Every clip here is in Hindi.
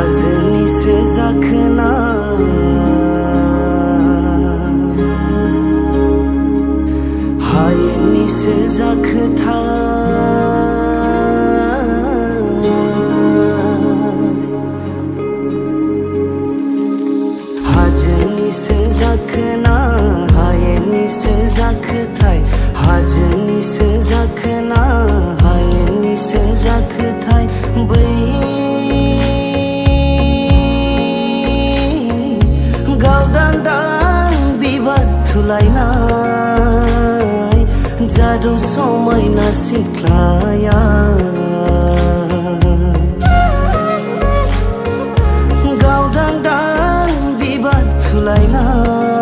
हाजोनिसो जाखोना हायेननिसो जाखोथाय हाजोनिसो जाखोना हायेननिसो जाखोथाय हाजोनिसो जाखोना हायेननिसो जाखोथाय बै गावदांदां बिबार थुलायनाय जादु समायना सिख्लाया गावदांदां बिबार थुलायनाय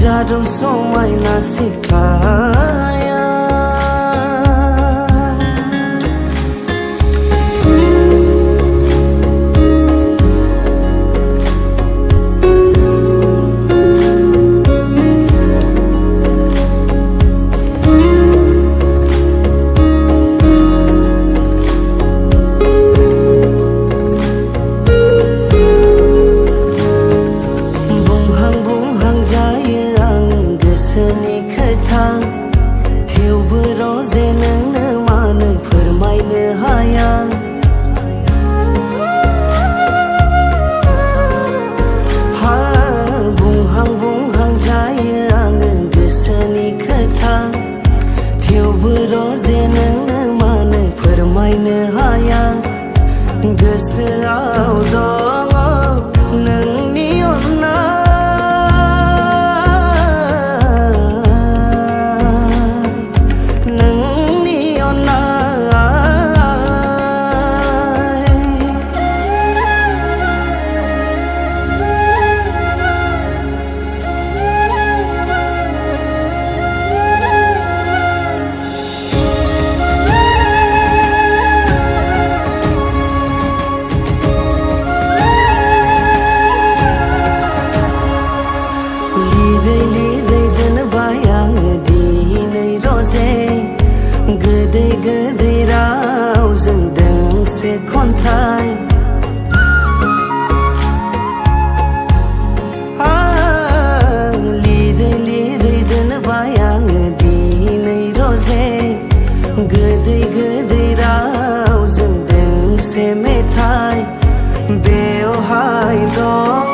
जादु समायना सिख्लाया गोसोनि खोथा थेवबो रजे नोंनो मानो फोरमायनो हाया हा बुंहां बुंहां जायो आङो गोसोनि खोथा थेवबो रजे नोंनो मानो फोरमायनो हाया गोसोआव दङ नोंनि अननाय लिरै दोनबाय आङो दिनै रजे गोदै गोदै रावजों दोंसे खन्थाइ लिरै दोनबाय आङो दिनै रजे गोदै गोदै रावजों दोंसे मेथाइ बेवहाय दं